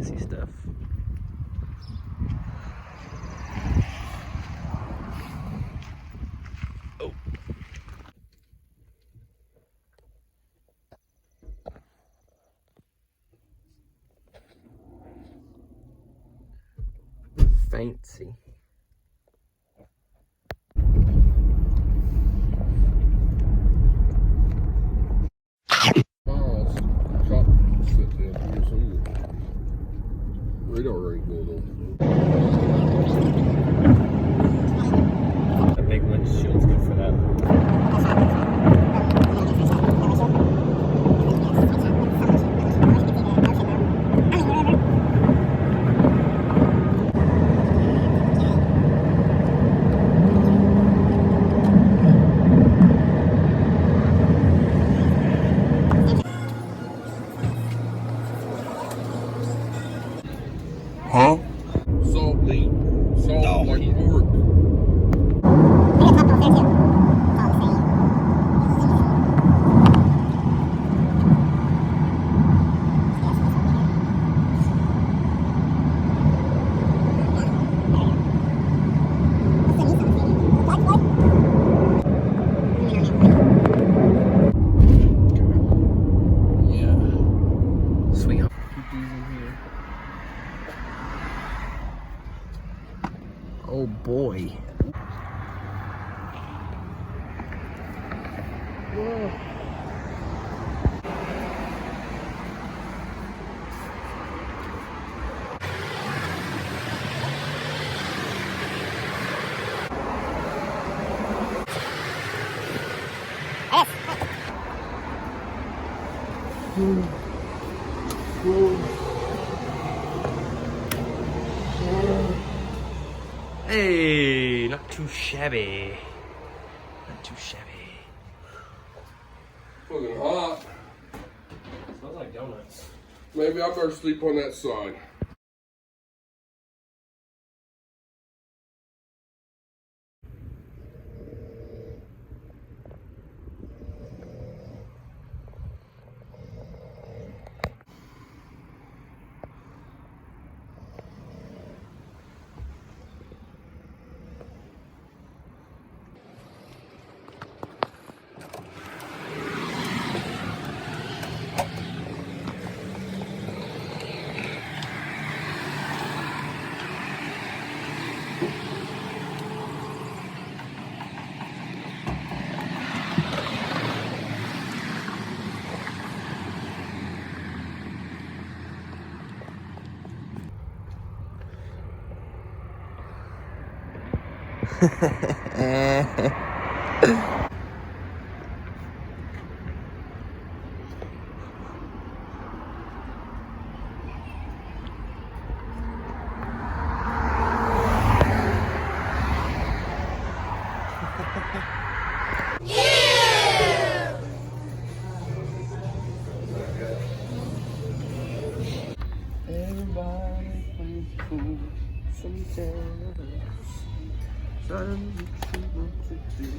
fancy stuff. Oh. Fancy. Radar ain't going on. A big windshield's good for that. Huh? Salt meat. Salt like pork. Oh boy. Whoa. Hey, not too shabby. Not too shabby. Fucking hot. Smells like donuts. Maybe I better sleep on that side. Everybody plays cool sometimes. Trying to see what to do.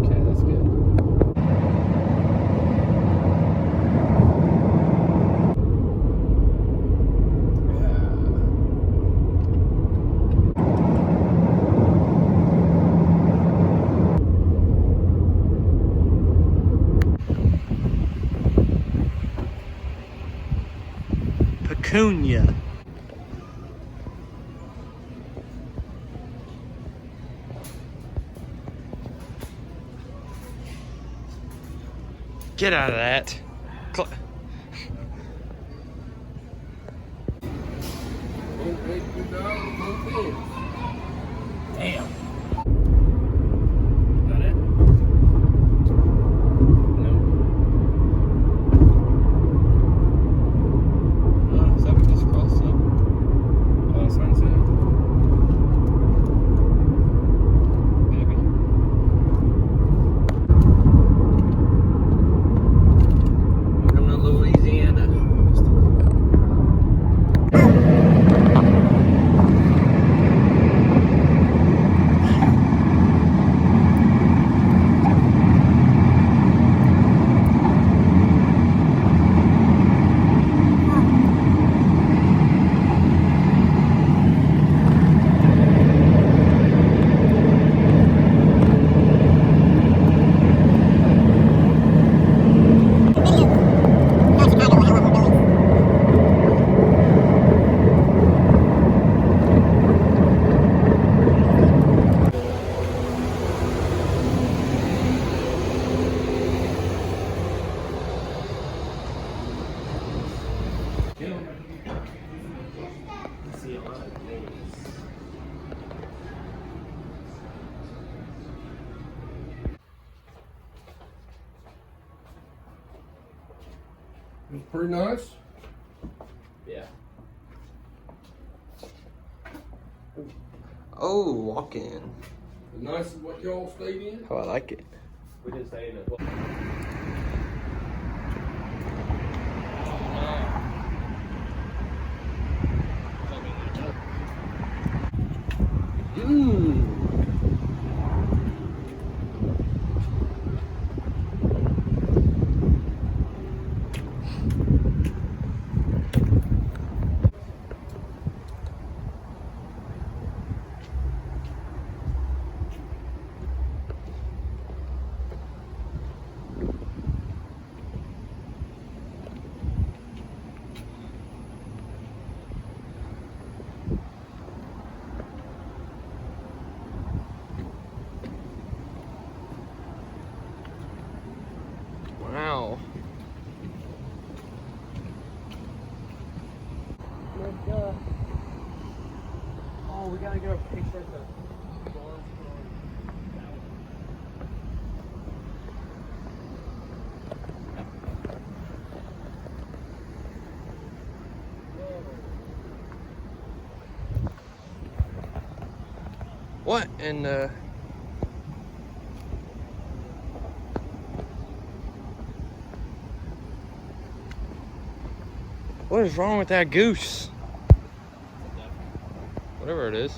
Okay, that's good. Pecunia. Get out of that. Damn. Got it? No. Is that we just crossed up? Oh, sunset. Maybe. It's pretty nice. Yeah. Oh, walk in. As nice as what y'all stayed in. Oh, I like it. We didn't stay in it. Wow. Oh, we gotta get a picture of the What in the... What is wrong with that goose? Whatever it is.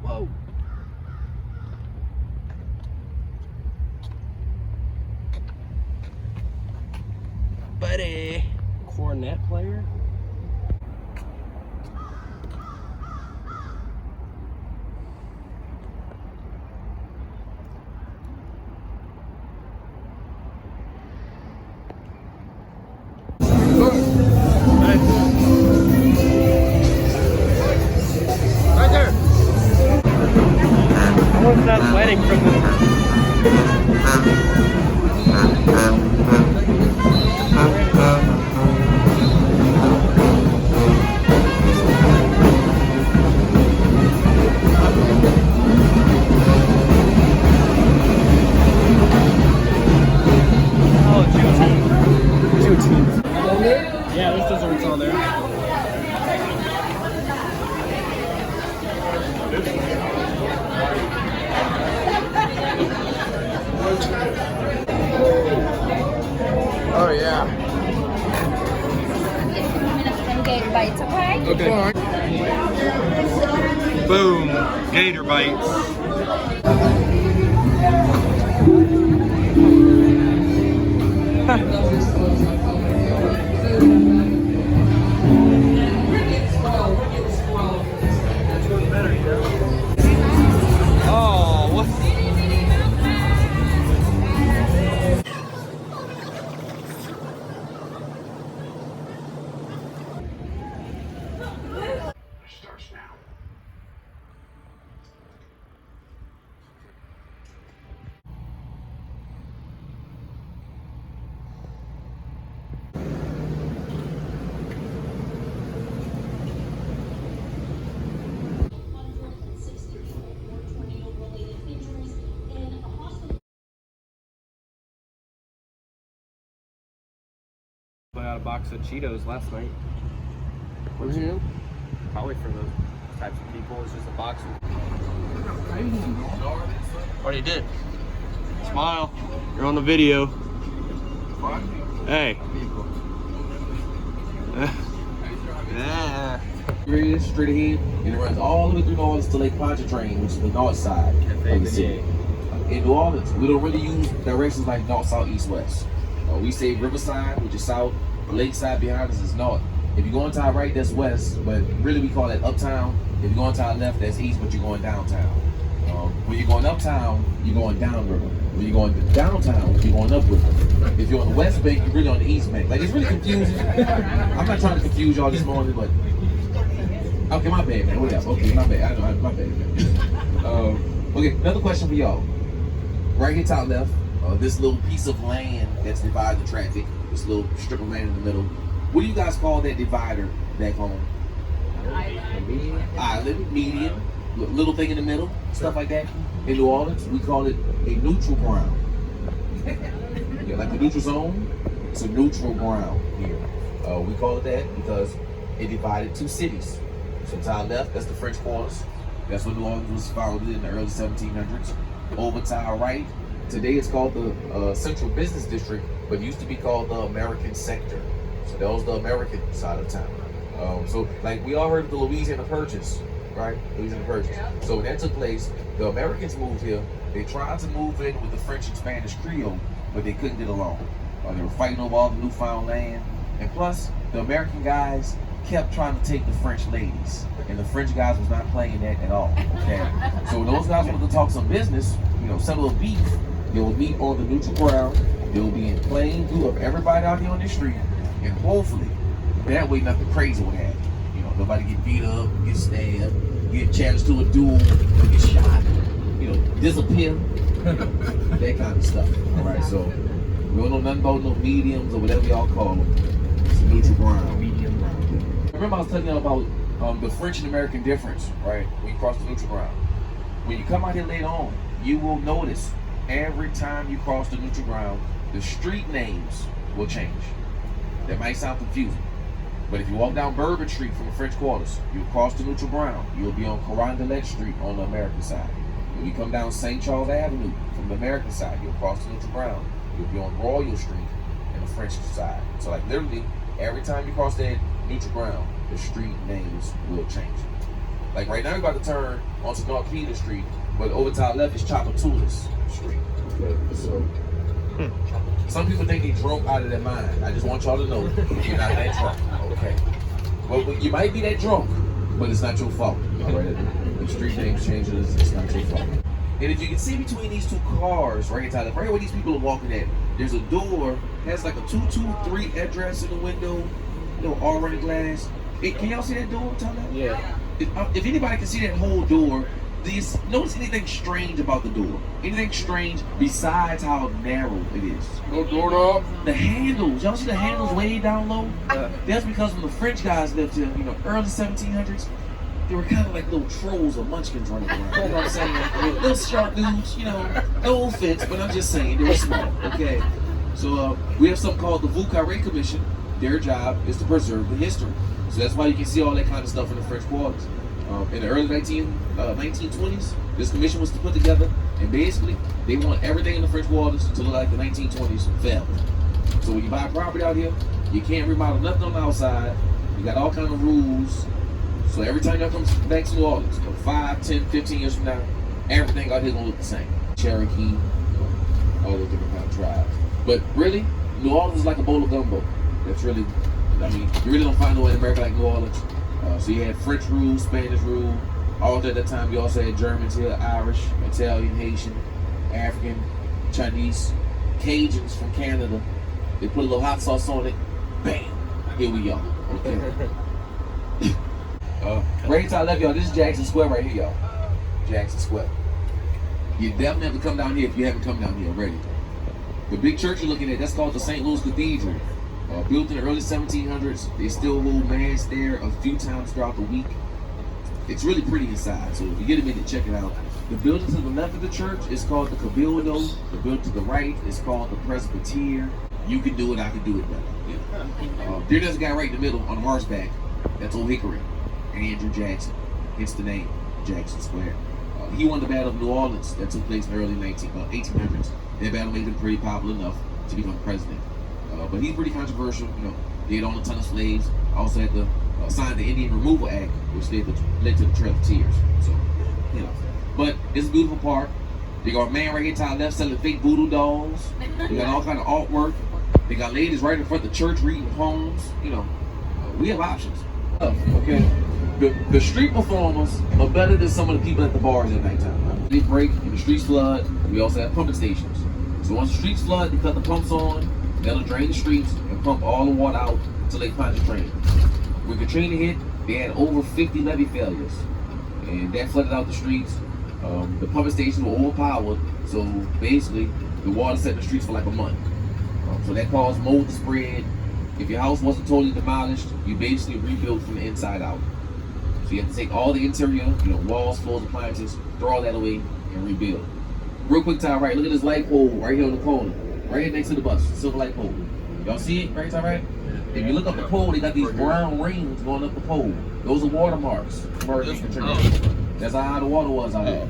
Whoa. Buddy. cornet player. Right there. I was not sweating from Yeah, there's desserts on there. Oh yeah. Gator bites, okay? Okay. Boom. Gator bites. Oh, what? Starts now. Put out a box of Cheetos last night. For him? Probably for those types of people. It's just a box of Already did. Smile. You're on the video. Hey. Yeah. Straight ahead, and it runs all the way through New Orleans to Lake Pontchartrain, which is the north side of the city. In New Orleans, we don't really use directions like north, south, east, west. We say Riverside, which is south. The lakeside behind us is north. If you're going to our right, that's west, but really we call that uptown. If you're going to our left, that's east, but you're going downtown. When you're going uptown, you're going downriver. When you're going downtown, you're going upriver. If you're on the west bank, you're really on the east bank. Like, it's really confusing. I'm not trying to confuse y'all this morning, but okay, my bad, man. Whatever. Okay, my bad. I know, my bad, man. Okay, another question for y'all. Right here, top left, this little piece of land that's dividing the traffic, this little strip of land in the middle. What do you guys call that divider back home? Island, median, little thing in the middle, stuff like that. In New Orleans, we call it a neutral ground. Yeah, like the neutral zone, it's a neutral ground here. We call it that because it divided two cities. So to our left, that's the French Quarters. That's when New Orleans was founded in the early 1700s. Over to our right, today it's called the Central Business District, but it used to be called the American Sector. So that was the American side of town. So like we all heard of the Louisiana Purchase, right? Louisiana Purchase. So when that took place, the Americans moved here. They tried to move in with the French and Spanish Creole, but they couldn't get along. They were fighting over all the newfound land. And plus, the American guys kept trying to take the French ladies. And the French guys was not playing that at all. Okay? So when those guys wanted to talk some business, settle a beef, they will meet on the neutral ground. They will be in plain view of everybody out here on the street. And hopefully, that way nothing crazy would happen. Nobody get beat up, get stabbed, get challenged to a duel, or get shot, disappear, that kind of stuff. All right, so we don't know nothing about no mediums or whatever y'all call them. It's a neutral ground. Medium ground. Remember I was telling you about the French and American difference, right? When you cross the neutral ground. When you come out here later on, you will notice every time you cross the neutral ground, the street names will change. That might sound confusing. But if you walk down Bourbon Street from the French Quarters, you'll cross the neutral ground. You'll be on Carondelet Street on the American side. When you come down St. Charles Avenue from the American side, you'll cross the neutral ground. You'll be on Royal Street on the French side. So like literally, every time you cross that neutral ground, the street names will change. Like right now, you're about to turn onto North Peter Street, but over to our left is Chapatulas Street. Okay, so some people think they drunk out of their mind. I just want y'all to know you're not that drunk, okay? Well, you might be that drunk, but it's not your fault, all right? The street names changes, it's not your fault. And if you can see between these two cars, right where these people are walking at, there's a door, has like a 223 address in the window, already glass. Can y'all see that door? Yeah. If anybody can see that whole door, do you notice anything strange about the door? Anything strange besides how narrow it is? No doorknob. The handles. Y'all see the handles way down low? That's because when the French guys lived here, early 1700s, they were kind of like little trolls or munchkins running around. You know what I'm saying? Little sharp dudes, no offense, but I'm just saying they were small. Okay. So we have something called the Vieux Carré Commission. Their job is to preserve the history. So that's why you can see all that kind of stuff in the French Quarters. In the early 1920s, this commission was put together, and basically, they want everything in the French Quarters to look like the 1920s failed. So when you buy property out here, you can't remodel nothing on the outside. You got all kinds of rules. So every time y'all come back to New Orleans, 5, 10, 15 years from now, everything out here gonna look the same. Cherokee, all the different kind of tribes. But really, New Orleans is like a bowl of gumbo. That's really, you really don't find nowhere in America like New Orleans. So you had French rule, Spanish rule. All at that time, you also had Germans here, Irish, Italian, Haitian, African, Chinese, Cajuns from Canada. They put a little hot sauce on it. Bam! Here we are. Okay. Right to our left, y'all. This is Jackson Square right here, y'all. Jackson Square. You definitely have to come down here if you haven't come down here already. The big church you're looking at, that's called the St. Louis Cathedral. Built in the early 1700s. They still hold mass there a few times throughout the week. It's really pretty inside, so if you get a minute, check it out. The building to the left of the church is called the Cabildo. The building to the right is called the Presbytere. You can do it, I can do it better. There's a guy right in the middle on the horseback. That's Old Hickory, Andrew Jackson. Hence the name, Jackson Square. He won the Battle of New Orleans that took place in the early 1800s. That battle made him pretty popular enough to become president. But he's pretty controversial, He had owned a ton of slaves. Also had to sign the Indian Removal Act, which led to the Trail of Tears. So, But it's a beautiful park. They got a man right here to our left selling fake voodoo dolls. They got all kind of artwork. They got ladies right in front of the church reading poems. We have options. Okay. The street performers are better than some of the people at the bars at nighttime. They break and the streets flood. We also have pumping stations. So once the streets flood, they cut the pumps on. That'll drain the streets and pump all the water out to Lake Pontchartrain. When Katrina hit, they had over 50 levee failures, and that flooded out the streets. The pumping stations were overpowered, so basically the water set the streets for like a month. So that caused mold to spread. If your house wasn't totally demolished, you basically rebuilt from the inside out. So you have to take all the interior, walls, floors, appliances, throw all that away, and rebuild. Real quick, Ty, right? Look at this light pole right here on the corner, right here next to the bus, silver light pole. Y'all see it, right, Ty, right? If you look up the pole, they got these brown rings going up the pole. Those are watermarks. That's how high the water was out there.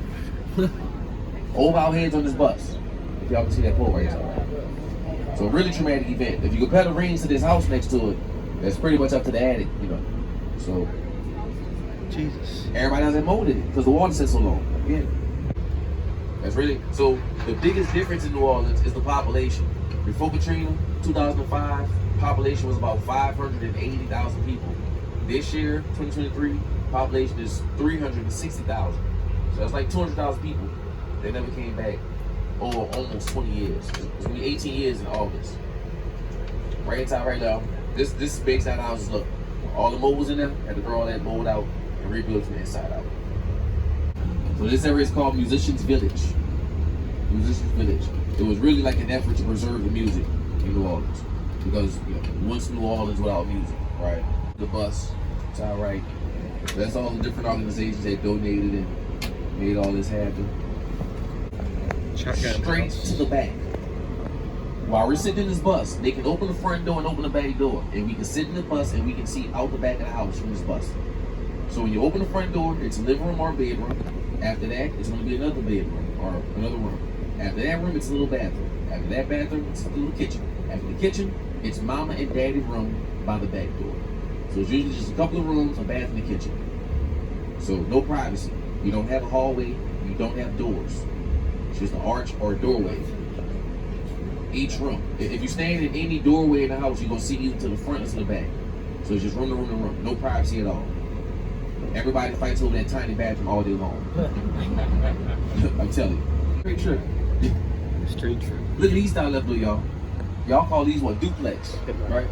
Over our heads on this bus. If y'all can see that pole right there. So a really traumatic event. If you compare the rings to this house next to it, that's pretty much up to the attic, So Jesus. everybody hasn't molded it because the water sits so long. Again. That's really so the biggest difference in New Orleans is the population. Before Katrina, 2005, population was about 580,000 people. This year, 2023, population is 360,000. So that's like 200,000 people. They never came back over almost 20 years. It's gonna be 18 years in August. Right inside right now, this big side houses look. All the mold was in there, had to throw all that mold out and rebuild from the inside out. So this area is called Musicians Village. Musicians Village. It was really like an effort to preserve the music in New Orleans. Because once New Orleans without music, right? The bus, it's all right. That's all the different organizations that donated and made all this happen. Straight to the back. While we're sitting in this bus, they can open the front door and open the back door, and we can sit in the bus and we can see out the back of the house from this bus. So when you open the front door, it's a living room or a bedroom. After that, it's going to be another bedroom or another room. After that room, it's a little bathroom. After that bathroom, it's a little kitchen. After the kitchen, it's mama and daddy's room by the back door. So it's usually just a couple of rooms, a bath, and a kitchen. So no privacy. You don't have a hallway. You don't have doors. It's just an arch or a doorway. Each room. If you stand in any doorway in the house, you're going to see either to the front or to the back. So it's just room to room to room. No privacy at all. Everybody fights over that tiny bathroom all day long. I'm telling you. Straight trip. Straight trip. Look at these style left though, y'all. Y'all call these what? Duplex. Right?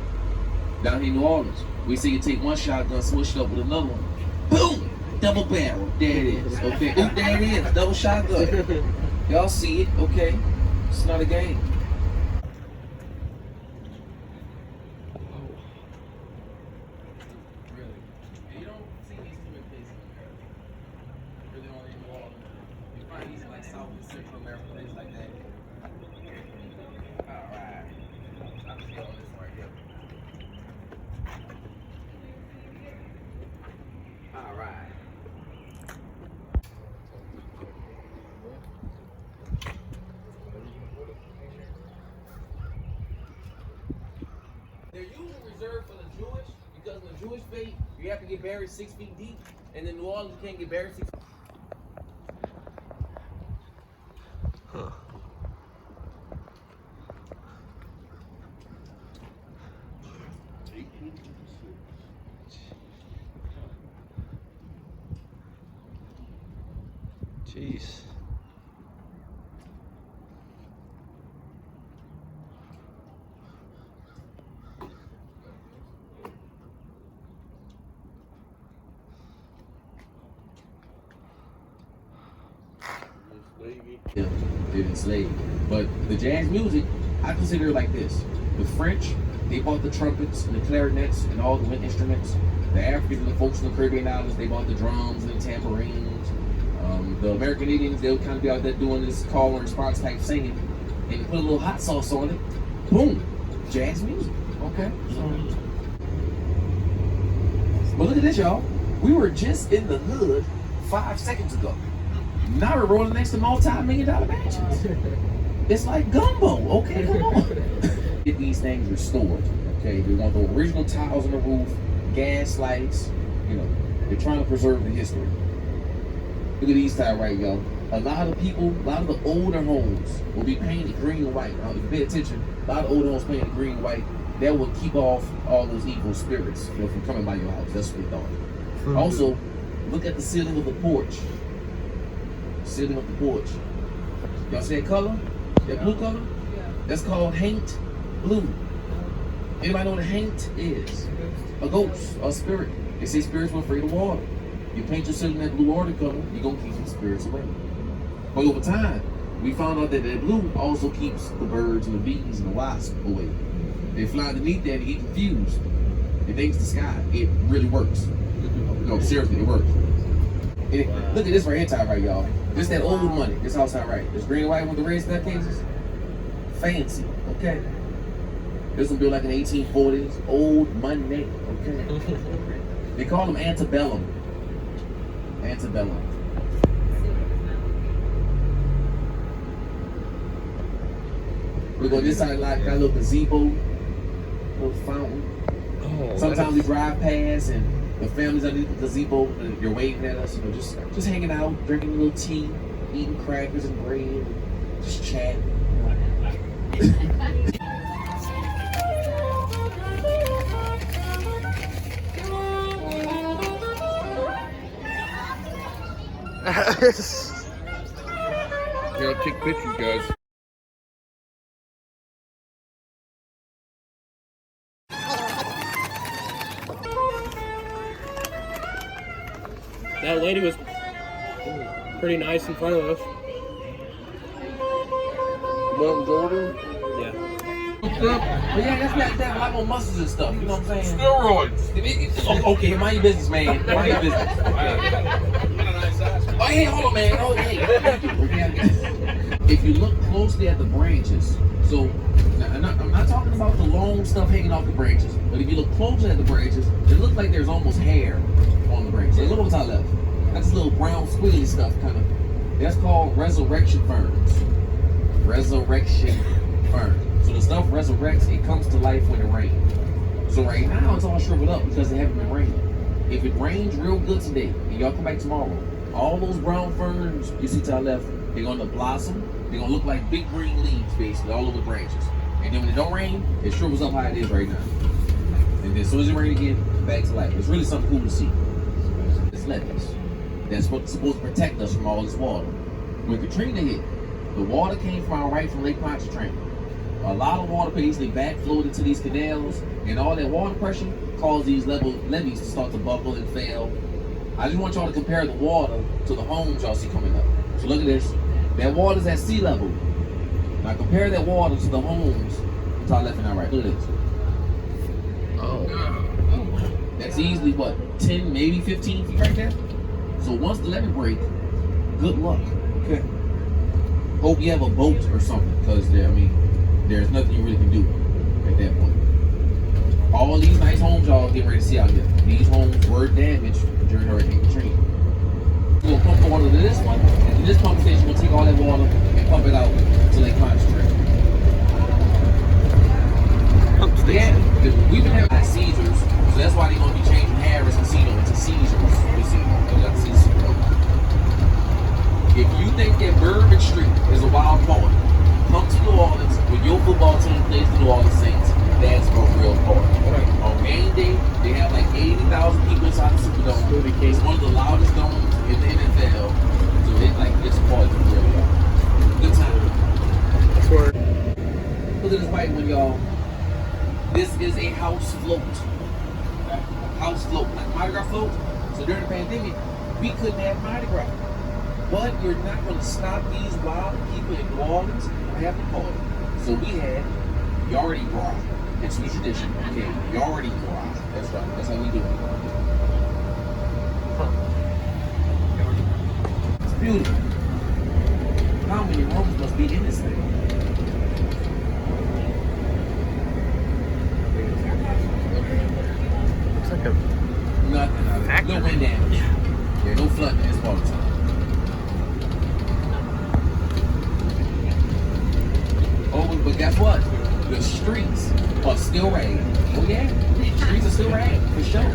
Down here in New Orleans, we say you take one shotgun, switch it up with another one. Boom! Double barrel. There it is. Okay. Oop, there it is. Double shotgun. Y'all see it, okay? It's not a game. They're usually reserved for the Jewish because in the Jewish faith, you have to get buried 6 feet deep, and in New Orleans, you can't get buried 6 feet. Huh. Jeez. Yeah, they're enslaved. But the jazz music, I consider it like this. The French, they bought the trumpets and the clarinets and all the wind instruments. The Africans and the folks in the Caribbean islands, they bought the drums and the tambourines. The American Indians, they would kind of be out there doing this call and response type singing. And you put a little hot sauce on it, boom, jazz music. Okay. But look at this, y'all. We were just in the hood 5 seconds ago. Now we're rolling next to multi-million-dollar mansions. It's like gumbo. Okay, come on. Get these things restored. Okay, they want the original tiles on the roof, gas lights. They're trying to preserve the history. Look at these tiles right, y'all. A lot of the older homes will be painted green and white. Now, if you pay attention, a lot of older homes painted green and white. That will keep off all those evil spirits from coming by your house. That's what they thought. Also, look at the ceiling of the porch. Ceiling of the porch. Y'all see that color? That blue color? That's called haint blue. Anybody know what a haint is? A ghost, a spirit. They say spirits were afraid of water. You paint your ceiling that blue water color, you're going to keep some spirits away. But over time, we found out that that blue also keeps the birds and the bees and the wasps away. They fly underneath that and get confused. They think it's the sky. It really works. No, seriously, it works. Look at this right here, top right, y'all. This that old money. This outside right. This green and white with the red staircases. Fancy, okay. This one built like in the 1840s. Old money, okay. They call them antebellum. Antebellum. We go this side, like got a little gazebo, little fountain. Oh, Sometimes we drive past and the families underneath the gazebo, and they're waving at us, you know, just hanging out, drinking a little tea, eating crackers and bread, just chatting. Yeah, take pictures, guys. That lady was pretty nice in front of us. Mom Jordan. Yeah. But yeah, that's not that a lot more muscles and stuff, you know what I'm saying? Steroids. Oh, okay, mind your business, man. Mind your business. Oh, hey, hold on, man. Oh, hey. If you look closely at the branches, so I'm not talking about the long stuff hanging off the branches, but if you look closely at the branches, it looks like there's almost hair on the branches. Look over to the left. That's little brown squiggly stuff, kind of. That's called resurrection ferns. Resurrection ferns. So the stuff resurrects, it comes to life when it rains. So right now it's all shriveled up because it haven't been raining. If it rains real good today, and y'all come back tomorrow, all those brown ferns you see to our left, they're gonna blossom. They're gonna look like big green leaves, basically, all over the branches. And then when it don't rain, it shrivels up how it is right now. And then as soon as it rains again, back to life. It's really something cool to see. It's levees. That's what's supposed to protect us from all this water. When Katrina hit, the water came from our right from Lake Pontchartrain. A lot of water basically backflowed into these canals, and all that water pressure caused these levees to start to buckle and fail. I just want y'all to compare the water to the homes y'all see coming up. So look at this. That water's at sea level. Now compare that water to the homes to our left and our right. Look at this. Oh. That's easily what, 10, maybe 15 feet right there? So once the levee break, good luck. Okay. Hope you have a boat or something, because there's nothing you really can do at that point. All these nice homes y'all get ready to see out here. These homes were damaged during Hurricane Katrina. We're gonna pump the water to this one, and to this pump station we'll take all that water and pump it out to Lake Pontchartrain. Pump station. Yeah, we've been having seizures, so that's why they're gonna be changing Harris Casino into Caesars Casino. If you think that Bourbon Street is a wild party, come to New Orleans when your football team plays the New Orleans Saints. That's a real party. Right. On game day, they have like 80,000 people inside the Superdome. It's one of the loudest domes in the NFL. So it's a party for real, y'all. Good time. That's where. Look at this white one, y'all. This is a house float. House float, like Mardi Gras float. So during the pandemic, we couldn't have Mardi Gras. But you're not going to stop these wild people in New Orleans from having a party. So we had Yardy Gras. It's a tradition, okay? Yardy Gras. That's right. That's how we do it. It's beautiful. How many rooms must be in this thing? Looks like a. Nothing. No wind damage. Yeah, no flooding in this part of the time. Oh, but guess what? The streets are still ragged. Oh yeah, the streets are still ragged, for sure.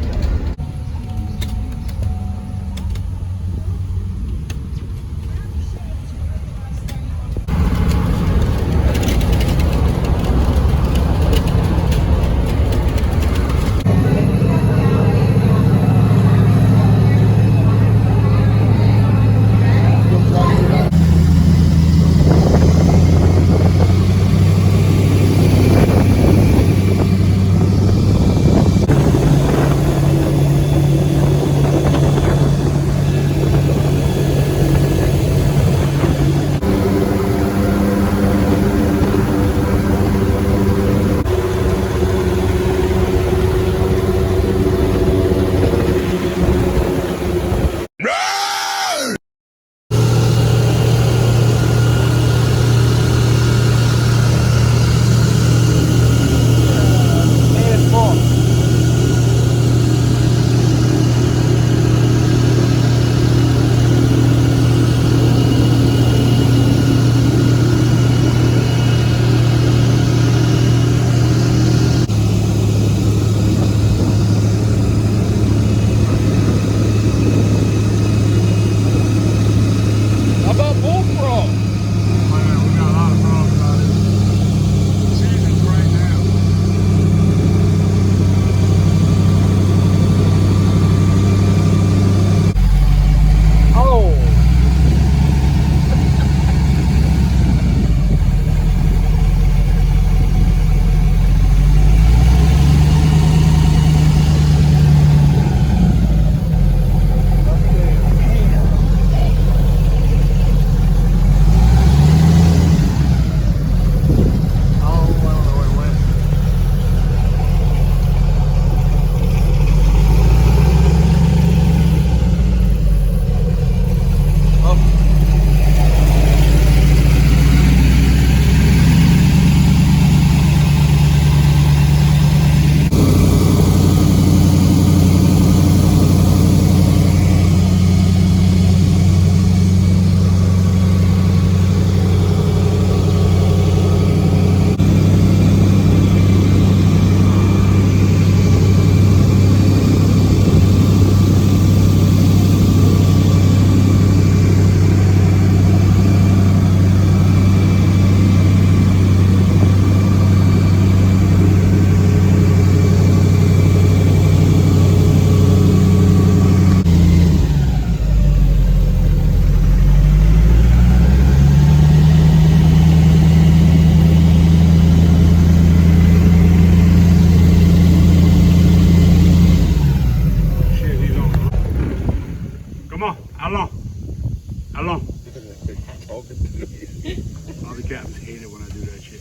the captains hate it when I do that shit.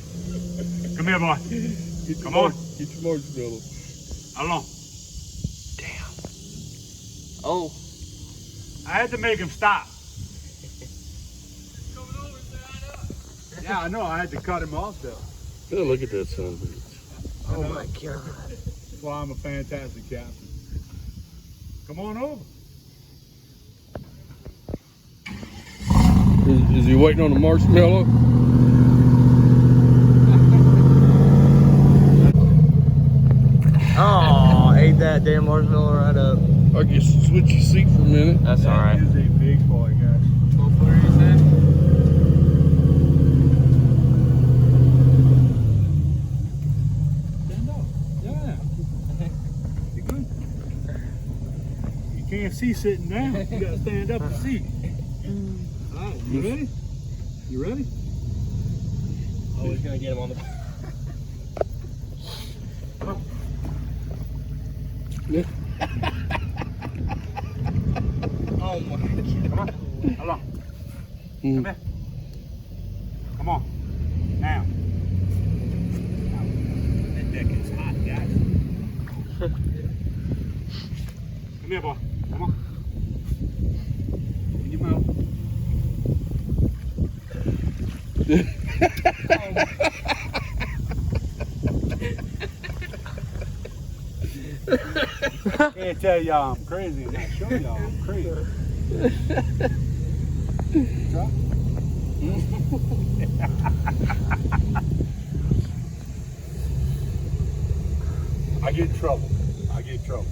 Come here, boy. Come on. Get your marshmallow. How long? Damn. Oh. I had to make him stop. Yeah, I know. I had to cut him off though. Oh, look at that son of a bitch. Oh my God. That's why I'm a fantastic captain. Come on over. Is he waiting on the marshmallow? Oh, ate that damn marshmallow right up. I guess switch your seat for a minute. That's all right. That is a big boy, guys. What footer you said? Stand up. Yeah. You good? You can't see sitting down. You gotta stand up and see. All right, you ready? You ready? Oh, he's gonna get him on the. Oh my God. Come on. Hold on. Come here. Come on. Now. That deck is hot, guys. Come here, boy. Come on. In your mouth. Can't tell y'all I'm crazy and not show y'all I'm crazy. Drop. I get in trouble. I get in trouble.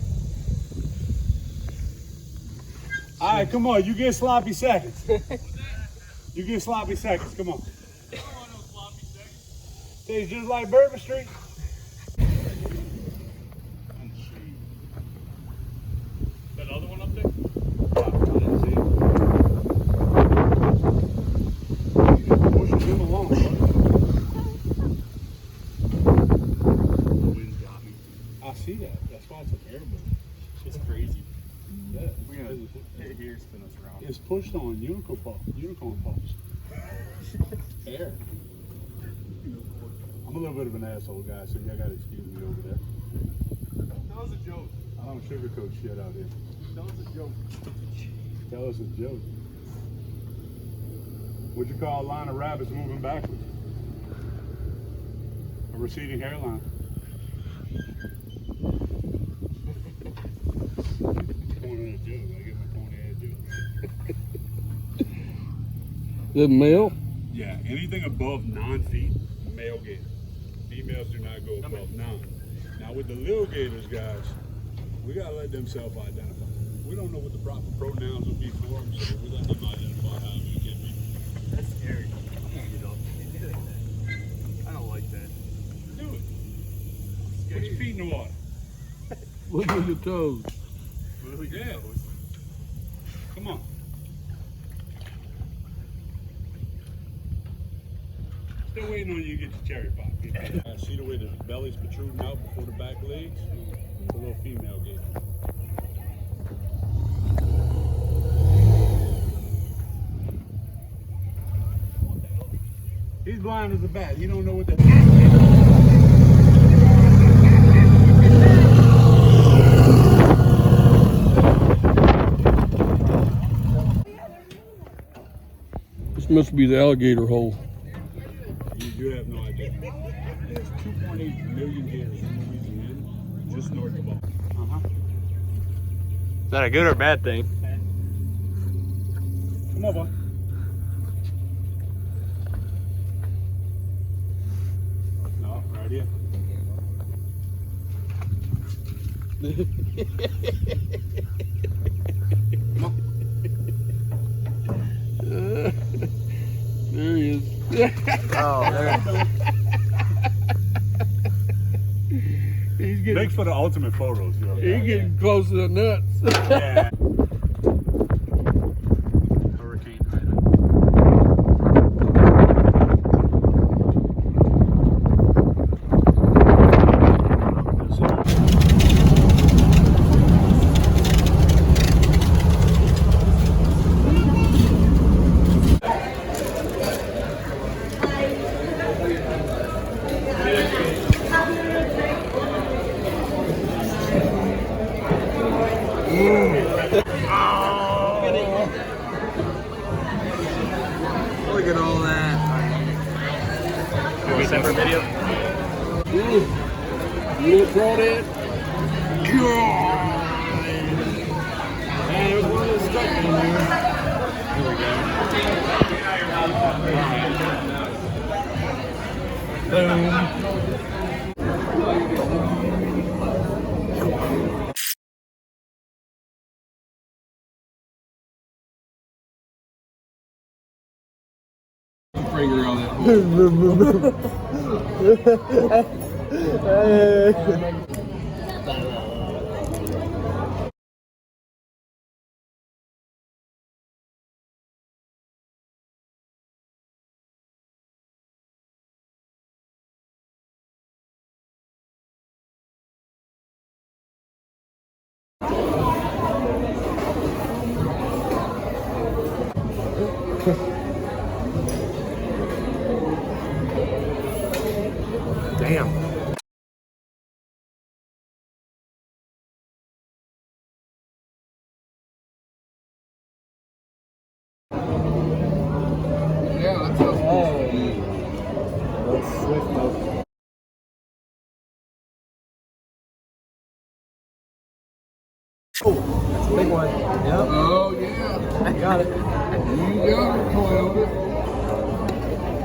All right, come on. You get sloppy seconds. You get sloppy seconds. Come on. I don't want no sloppy seconds. Tastes just like Bourbon Street. That other one up there? Pushing him along, bud. The wind got me. I see that. That's why it's an airboat. It's crazy. Yeah. We're gonna hit here, spin us around. It's pushed on unicorn puffs. Air. I'm a little bit of an asshole guy, so y'all gotta excuse me over there. That was a joke. I don't sugarcoat shit out here. That was a joke. Tell us a joke. What'd you call a line of rabbits moving backwards? A receding hairline. Pointing at a joke. I get my pointing at a joke. The male? Yeah, anything above 9 feet, male gator. Females do not go above 9. Now with the little gators, guys, we gotta let them self-identify. We don't know what the proper pronouns will be for them, so we let them identify however you get me. That's scary. You don't do that. I don't like that. Do it. Put your feet in the water. Wiggle your toes. Yeah. Come on. Still waiting on you to get your cherry pop. See the way the belly's protruding out before the back legs? It's a little female gator. He's blind as a bat. He don't know what the This must be the alligator hole. You have no idea. There's 2.8 million gators in Louisiana, just north of Buffalo. Is that a good or bad thing? Come on, boy. No, right here. Come on. There he is. Oh, there. He's getting, Thanks for the ultimate photos, yo. he's getting close to the nuts. Yeah. Hurricane Ida. separate video. You look brought in. God. Man, there's one of those stuck in there. There we go. Finger on that hole. Damn. Yeah, that's how That's swift though. Oh, that's a big one. Yep. Oh, yeah. Got it. You got it, Toyota.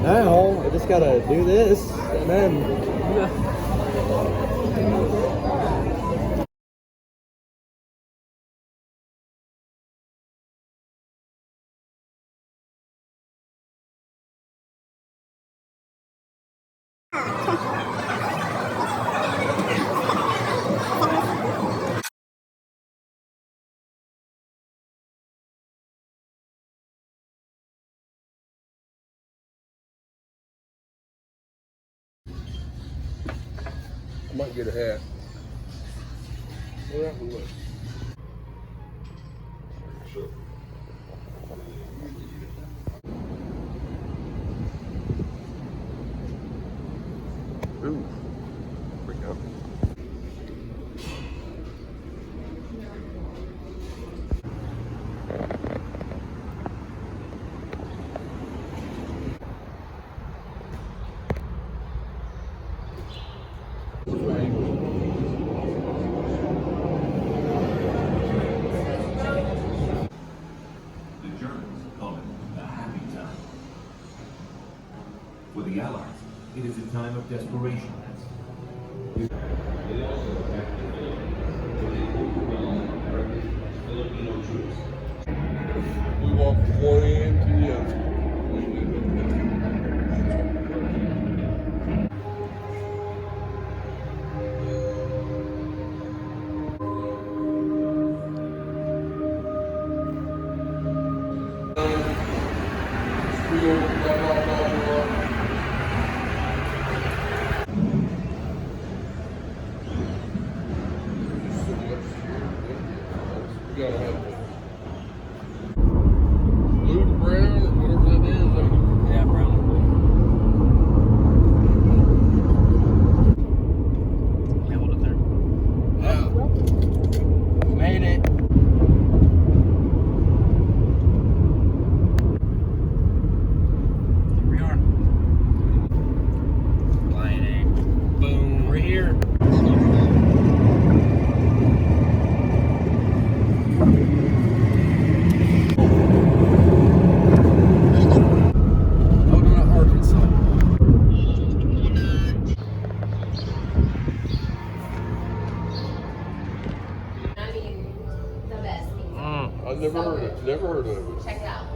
Now I just gotta do this and then. I might get a hat. We'll have to look. Ooh. Freak out. The Germans call it the happy time. For the Allies, it is a time of desperation. They also activated Filipino troops. We walk from one end to the other. We gotta have blue to brown or whatever that is. Yeah, brown and blue. Nailed it there. Yeah. Made it. Here we are. Gliding. Boom. We're here. Coconut, Arkansas. I mean, the best pizza. I've never heard of it. Never heard of it. Check it out.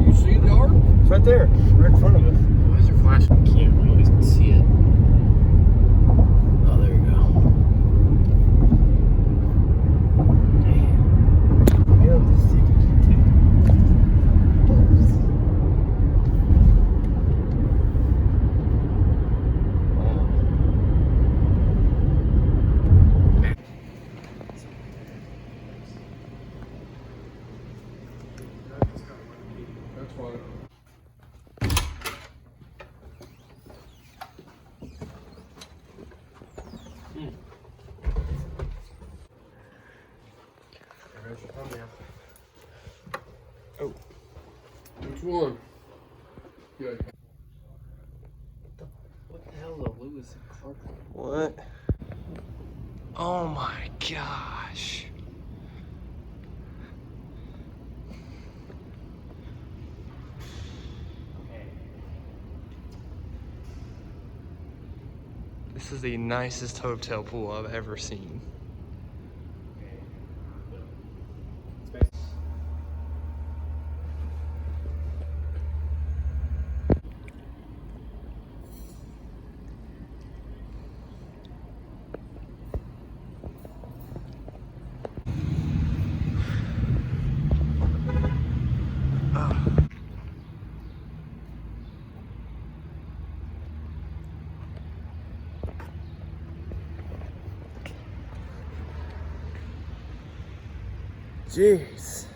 You see the art? It's right there, right in front of us. Why is your flash? Can't really see it. Oh, there you go. Damn. Yeah, one? Good. What the hell is a Lewis and Clark? What? Oh my gosh. This is the nicest hotel pool I've ever seen. Jeez.